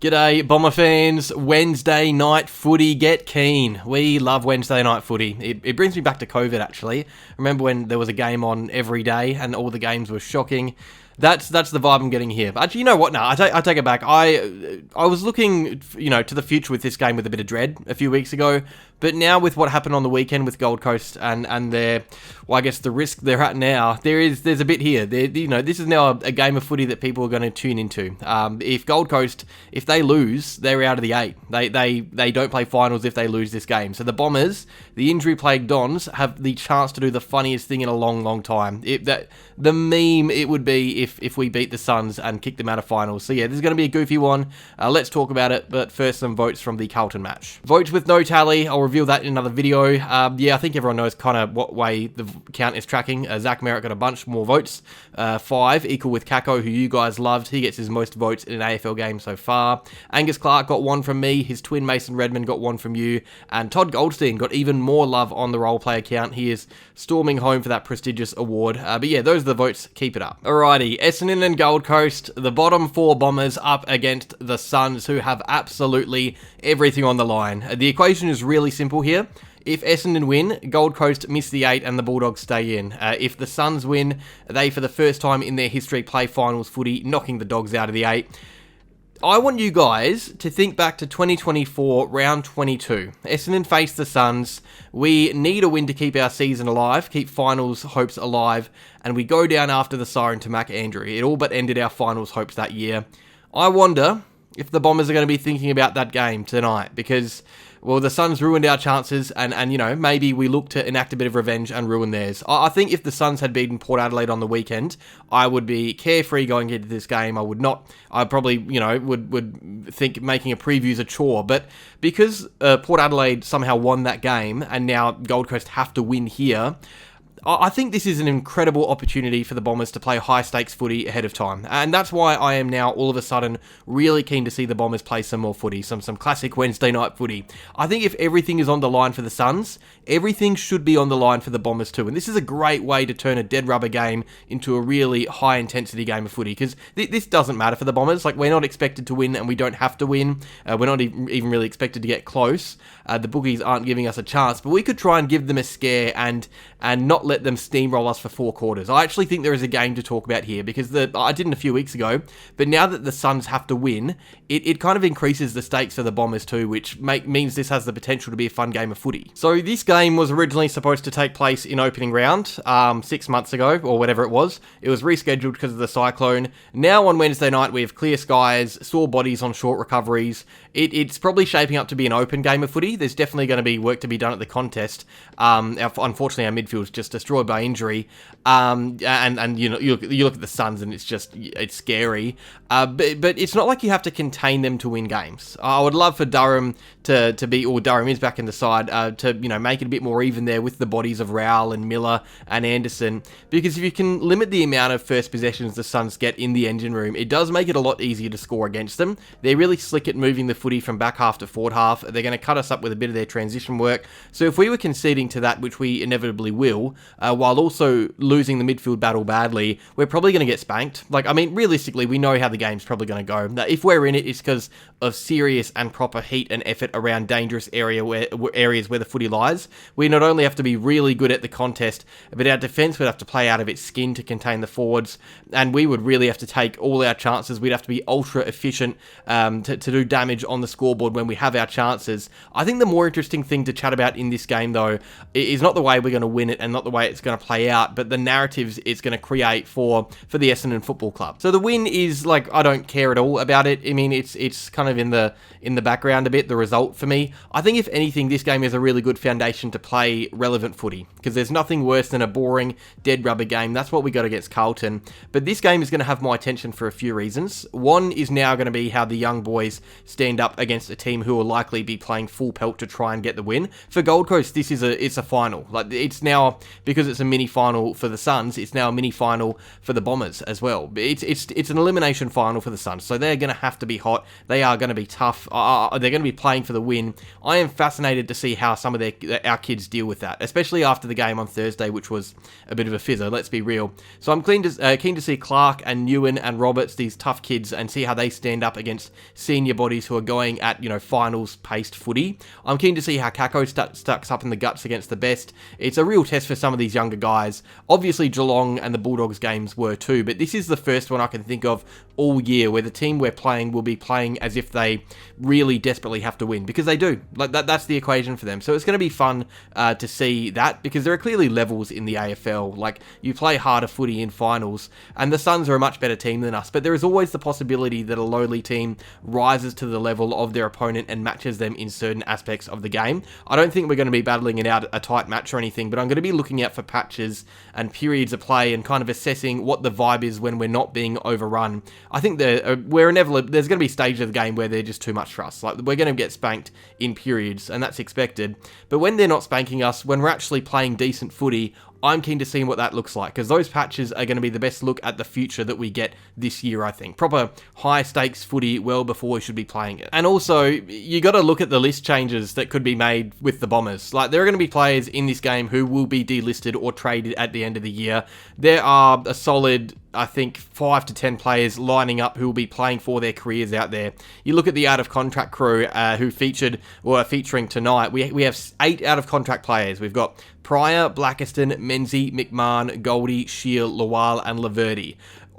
G'day, Bomber fans. Wednesday night footy, get keen. We love Wednesday night footy. It brings me back to COVID, actually. Remember when there was a game on every day and all the games were shocking? That's the vibe I'm getting here. But actually, you know what? No, I take it back. I was looking, to the future with this game with a bit of dread a few weeks ago. But now with what happened on the weekend with Gold Coast and their, I guess the risk they're at now, there's a bit here. This is now a game of footy that people are going to tune into. If Gold Coast, if they lose, they're out of the 8. They don't play finals if they lose this game. So the Bombers, the injury-plagued Dons, have the chance to do the funniest thing in a long, long time. The meme it would be if we beat the Suns and kick them out of finals. So yeah, this is going to be a goofy one. Let's talk about it. But first, some votes from the Carlton match. Votes with no tally. I'll reveal that in another video. I think everyone knows kind of what way the count is tracking. Zach Merritt got a bunch more votes. 5, equal with Kako, who you guys loved. He gets his most votes in an AFL game so far. Angus Clark got 1 from me. His twin Mason Redmond got 1 from you. And Todd Goldstein got even more love on the role player count. He is storming home for that prestigious award. But yeah, those are the votes. Keep it up. Alrighty, Essendon and Gold Coast, the bottom 4 Bombers up against the Suns, who have absolutely everything on the line. The equation is really simple here. If Essendon win, Gold Coast miss the 8 and the Bulldogs stay in. If the Suns win, they for the first time in their history play finals footy, knocking the Dogs out of the 8. I want you guys to think back to 2024, round 22. Essendon face the Suns. We need a win to keep our season alive, keep finals hopes alive, and we go down after the siren to Mac Andrew. It all but ended our finals hopes that year. I wonder if the Bombers are going to be thinking about that game tonight, because, well, the Suns ruined our chances, and maybe we look to enact a bit of revenge and ruin theirs. I think if the Suns had beaten Port Adelaide on the weekend, I would be carefree going into this game. I probably, would think making a preview is a chore. But because Port Adelaide somehow won that game, and now Gold Coast have to win here, I think this is an incredible opportunity for the Bombers to play high-stakes footy ahead of time. And that's why I am now, all of a sudden, really keen to see the Bombers play some more footy, some classic Wednesday night footy. I think if everything is on the line for the Suns, everything should be on the line for the Bombers too. And this is a great way to turn a dead rubber game into a really high-intensity game of footy, because this doesn't matter for the Bombers. Like, we're not expected to win, and we don't have to win. We're not even really expected to get close. The bookies aren't giving us a chance, but we could try and give them a scare and not let them steamroll us for 4 quarters. I actually think there is a game to talk about here, because I didn't a few weeks ago, but now that the Suns have to win, it kind of increases the stakes for the Bombers too, which means this has the potential to be a fun game of footy. So this game was originally supposed to take place in opening round 6 months ago, or whatever it was. It was rescheduled because of the cyclone. Now on Wednesday night, we have clear skies, sore bodies on short recoveries. It's probably shaping up to be an open game of footy. There's definitely going to be work to be done at the contest. Unfortunately, our midfield's just destroyed by injury. And you look at the Suns and it's scary. But it's not like you have to contain them to win games. I would love for Durham to be, or Durham is back in the side, to make it a bit more even there with the bodies of Rowell and Miller and Anderson. Because if you can limit the amount of first possessions the Suns get in the engine room, it does make it a lot easier to score against them. They're really slick at moving the footy from back half to forward half. They're going to cut us up with a bit of their transition work. So if we were conceding to that, which we inevitably will, while also losing the midfield battle badly, we're probably going to get spanked. Realistically, we know how the game's probably going to go. Now, if we're in it, it's because of serious and proper heat and effort around dangerous areas where the footy lies. We not only have to be really good at the contest, but our defence would have to play out of its skin to contain the forwards, and we would really have to take all our chances. We'd have to be ultra efficient to do damage on the scoreboard when we have our chances. I think the more interesting thing to chat about in this game, though, is not the way we're going to win it and not the way it's going to play out, but the narratives it's going to create for the Essendon Football Club. So the win is, I don't care at all about it. I mean, it's kind of in the background a bit, the result for me. I think if anything, this game is a really good foundation to play relevant footy, because there's nothing worse than a boring, dead rubber game. That's what we got against Carlton. But this game is going to have my attention for a few reasons. One is now going to be how the young boys stand up against a team who will likely be playing full pelt to try and get the win. For Gold Coast, it's a final. It's now because it's a mini final for the Suns, it's now a mini final for the Bombers as well. It's an elimination final for the Suns, so they're going to have to be hot. They are going to be tough. They're going to be playing for the win. I am fascinated to see how some of our kids deal with that, especially after the game on Thursday, which was a bit of a fizzer, let's be real. So I'm keen to see Clark and Ewan and Roberts, these tough kids, and see how they stand up against senior bodies who are going at, finals-paced footy. I'm keen to see how Kako stacks up in the guts against the best. It's a real test for some of these younger guys. Obviously, Geelong and the Bulldogs games were too, but this is the first one I can think of all year where the team we're playing will be playing as if they really desperately have to win, because they do. Like that's the equation for them. So it's going to be fun to see that, because there are clearly levels in the AFL. Like, you play harder footy in finals, and the Suns are a much better team than us, but there is always the possibility that a lowly team rises to the level of their opponent and matches them in certain aspects of the game. I don't think we're going to be battling it out a tight match or anything, but I'm going to be looking out for patches and periods of play and kind of assessing what the vibe is when we're not being overrun. I think there's going to be stages of the game where they're just too much for us. Like, we're going to get spanked in periods, and that's expected. But when they're not spanking us, when we're actually playing decent footy, I'm keen to see what that looks like, because those patches are going to be the best look at the future that we get this year, I think. Proper high-stakes footy well before we should be playing it. And also, you got to look at the list changes that could be made with the Bombers. Like, there are going to be players in this game who will be delisted or traded at the end of the year. There are a solid, I think, 5 to 10 players lining up who will be playing for their careers out there. You look at the out-of-contract crew who featured or are featuring tonight. We have 8 out-of-contract players. We've got Pryor, Blackiston, Menzies, McMahon, Goldie, Shield, Lawal, and Laverty.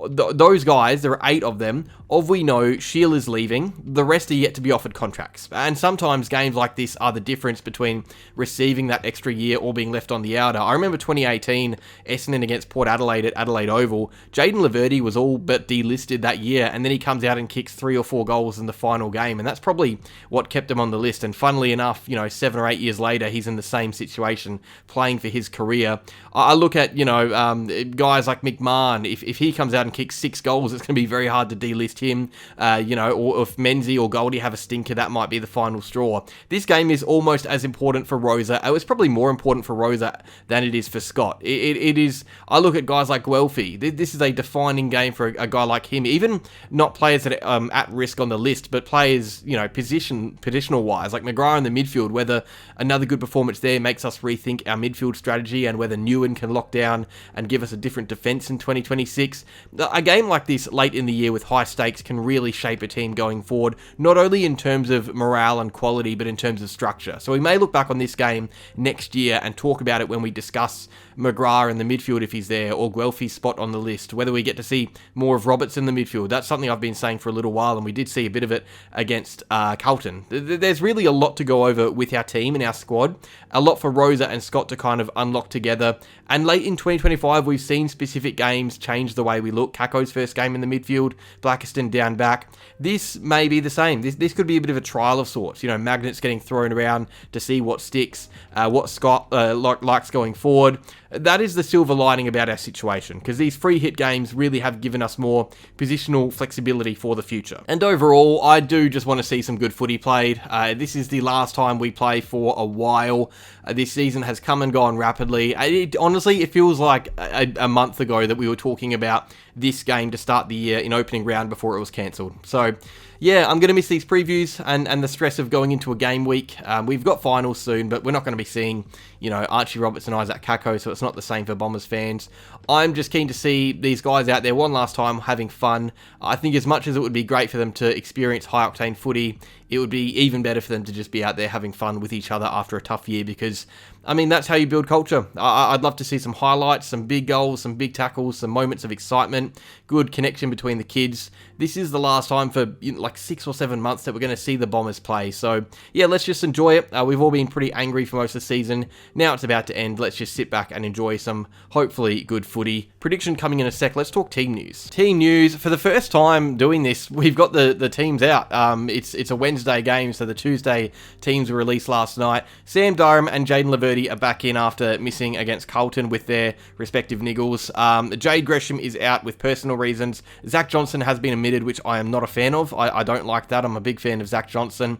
Those guys, there are 8 of them. Of we know, Shield is leaving. The rest are yet to be offered contracts. And sometimes games like this are the difference between receiving that extra year or being left on the outer. I remember 2018, Essendon against Port Adelaide at Adelaide Oval. Jayden Laverty was all but delisted that year, and then he comes out and kicks 3 or 4 goals in the final game, and that's probably what kept him on the list. And funnily enough, 7 or 8 years later, he's in the same situation, playing for his career. I look at, guys like McMahon. If he comes out and kicks 6 goals, it's going to be very hard to delist him, or if Menzies or Goldie have a stinker, that might be the final straw. This game is almost as important for Rosa. It was probably more important for Rosa than it is for Scott. It is. I look at guys like Guelphy. This is a defining game for a guy like him. Even not players that are at risk on the list, but players, positional wise, like McGrath in the midfield. Whether another good performance there makes us rethink our midfield strategy, and whether Ewan can lock down and give us a different defence in 2026. A game like this late in the year with high stakes can really shape a team going forward, not only in terms of morale and quality, but in terms of structure. So we may look back on this game next year and talk about it when we discuss McGrath in the midfield if he's there, or Guelphy's spot on the list, whether we get to see more of Roberts in the midfield. That's something I've been saying for a little while, and we did see a bit of it against Carlton. There's really a lot to go over with our team and our squad, a lot for Rosa and Scott to kind of unlock together, and late in 2025 we've seen specific games change the way we look. Kako's first game in the midfield, Blackiston down back. This may be the same. This could be a bit of a trial of sorts. Magnets getting thrown around to see what sticks, what Scott likes going forward. That is the silver lining about our situation, because these free hit games really have given us more positional flexibility for the future. And overall, I do just want to see some good footy played. This is the last time we play for a while. This season has come and gone rapidly. Honestly, it feels like a month ago that we were talking about this game to start the year in opening round before it was cancelled. So yeah, I'm going to miss these previews and the stress of going into a game week. We've got finals soon, but we're not going to be seeing, Archie Roberts and Isaac Kako, so it's not the same for Bombers fans. I'm just keen to see these guys out there one last time having fun. I think as much as it would be great for them to experience high-octane footy, it would be even better for them to just be out there having fun with each other after a tough year, because, that's how you build culture. I'd love to see some highlights, some big goals, some big tackles, some moments of excitement, good connection between the kids. This is the last time for 6 or 7 months that we're going to see the Bombers play. So yeah, let's just enjoy it. We've all been pretty angry for most of the season. Now it's about to end. Let's just sit back and enjoy some hopefully good footy. Prediction coming in a sec. Let's talk team news. Team news. For the first time doing this, we've got the teams out. It's a Wednesday game, so the Tuesday teams were released last night. Sam Durham and Jayden Laverty are back in after missing against Carlton with their respective niggles. Jade Gresham is out with personal reasons. Zach Johnson has been admitted, which I am not a fan of. I I don't like that. I'm a big fan of Zach Johnson.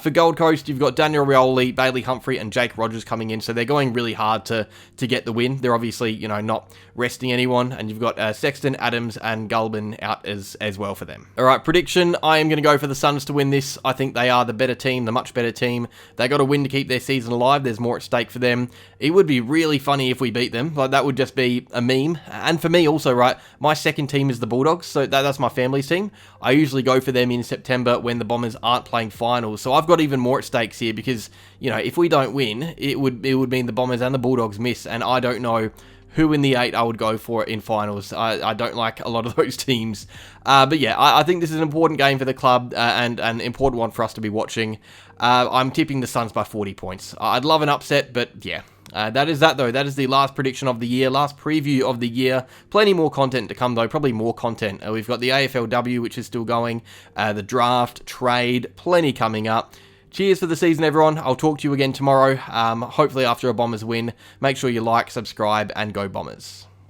For Gold Coast, you've got Daniel Rioli, Bailey Humphrey, and Jake Rogers coming in, so they're going really hard to get the win. They're obviously, not resting anyone, and you've got Sexton, Adams, and Gulbin out as well for them. All right, prediction, I am going to go for the Suns to win this. I think they are the better team, the much better team. They got to win to keep their season alive. There's more at stake for them. It would be really funny if we beat them. Like, that would just be a meme. And for me also, right, my second team is the Bulldogs, so that's my family's team. I usually go for them in September when the Bombers aren't playing finals. So I've got even more at stakes here because, if we don't win, it would mean the Bombers and the Bulldogs miss, and I don't know who in the 8 I would go for in finals. I don't like a lot of those teams. But yeah, I think this is an important game for the club and an important one for us to be watching. I'm tipping the Suns by 40 points. I'd love an upset, but yeah. That is that, though. That is the last prediction of the year, last preview of the year. Plenty more content to come, though. Probably more content. We've got the AFLW, which is still going. The draft, trade, plenty coming up. Cheers for the season, everyone. I'll talk to you again tomorrow, hopefully after a Bombers win. Make sure you like, subscribe, and go Bombers.